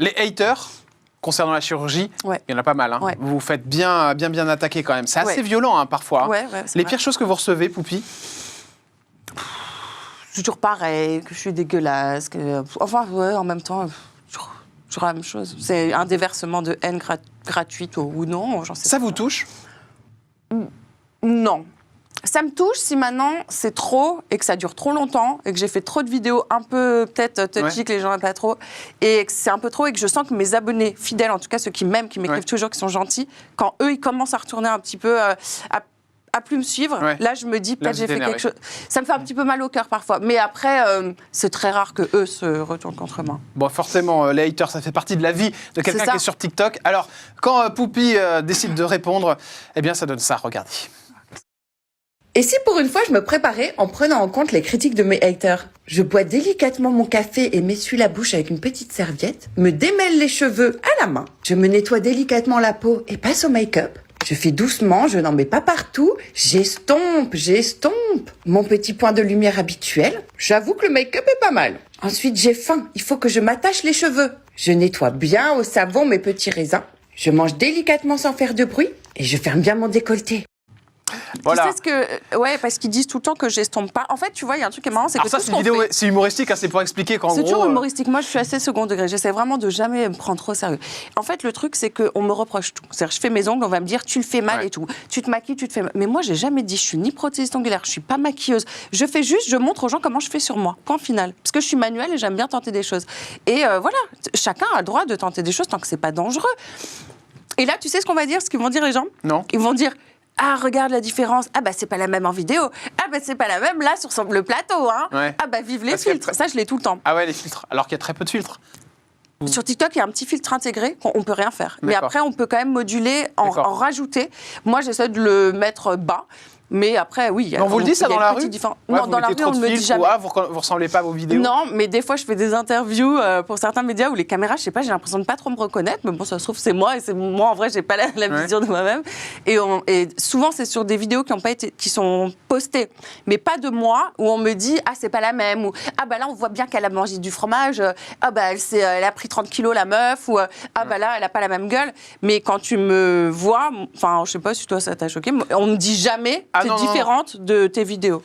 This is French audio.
Les haters, concernant la chirurgie, il y en a pas mal. Hein. Vous vous faites bien attaquer quand même. C'est assez violent parfois. Les pires choses que vous recevez, Poupie? Toujours pareil, que je suis dégueulasse. Enfin, en même temps, toujours la même chose. C'est un déversement de haine gratuite ou non, j'en sais pas. Ça vous touche? Non. Ça me touche si maintenant c'est trop et que ça dure trop longtemps et que j'ai fait trop de vidéos un peu peut-être touchy que les gens n'aiment pas trop et que c'est un peu trop et que je sens que mes abonnés fidèles, en tout cas ceux qui m'aiment, qui m'écrivent toujours, qui sont gentils, quand eux ils commencent à retourner un petit peu à plus me suivre, là je me dis peut-être j'ai fait quelque chose. Ça me fait un petit peu mal au cœur parfois, mais après c'est très rare que eux se retournent contre moi. Bon, forcément, les haters, ça fait partie de la vie de quelqu'un qui est sur TikTok. Alors, quand Poupie décide de répondre, eh bien ça donne ça, regardez. Et si pour une fois je me préparais en prenant en compte les critiques de mes haters? Je bois délicatement mon café et m'essuie la bouche avec une petite serviette, me démêle les cheveux à la main, je me nettoie délicatement la peau et passe au make-up. Je fais doucement, je n'en mets pas partout, j'estompe mon petit point de lumière habituel. J'avoue que le make-up est pas mal. Ensuite j'ai faim, il faut que je m'attache les cheveux. Je nettoie bien au savon mes petits raisins. Je mange délicatement sans faire de bruit et je ferme bien mon décolleté. Voilà. Tu sais ce que... Ouais, parce qu'ils disent tout le temps que j'estompe pas. En fait, tu vois, il y a un truc qui est marrant, c'est que ça, c'est une vidéo, c'est humoristique, hein, c'est pour expliquer qu'en gros... C'est toujours humoristique. Moi, je suis assez second degré. J'essaie vraiment de jamais me prendre trop au sérieux. En fait, le truc, c'est qu'on me reproche tout. C'est-à-dire, je fais mes ongles, on va me dire, tu le fais mal et tout. Tu te maquilles, tu te fais mal. Mais moi, j'ai jamais dit, je suis ni prothésiste ongulaire, je suis pas maquilleuse. Je fais juste, je montre aux gens comment je fais sur moi. Point final. Parce que je suis manuelle et j'aime bien tenter des choses. Et voilà, chacun a le droit de tenter des choses tant que c'est pas dangereux. Et là, tu sais ce qu'on va dire, ce qu'ils vont dire les gens? Non. Ils vont dire... Ah, regarde la différence. Ah, bah, c'est pas la même en vidéo. Ah, bah, c'est pas la même là sur le plateau. Hein. Ah, bah, vive les filtres. Ça, je l'ai tout le temps. Ah ouais, les filtres. Alors qu'il y a très peu de filtres. Sur TikTok, il y a un petit filtre intégré qu'on peut rien faire. Mais après, on peut quand même moduler, en rajouter. Moi, j'essaie de le mettre bas. Mais après, oui. On vous le dit ça dans la rue? Non, dans la rue, on ne me dit jamais. Vous ressemblez pas à vos vidéos? Non, mais des fois, je fais des interviews pour certains médias où les caméras, je sais pas, j'ai l'impression de pas trop me reconnaître. Mais bon, ça se trouve, c'est moi. Et c'est moi, en vrai, j'ai pas la vision de moi-même. Et souvent, c'est sur des vidéos qui sont postées. Mais pas de moi, où on me dit, ah, c'est pas la même. Ou, ah, bah là, on voit bien qu'elle a mangé du fromage. Ah, bah, elle a pris 30 kilos, la meuf. Ou, ah, bah là, elle a pas la même gueule. Mais quand tu me vois, enfin, je sais pas si toi, ça t'a choqué, on me dit jamais... différente de tes vidéos.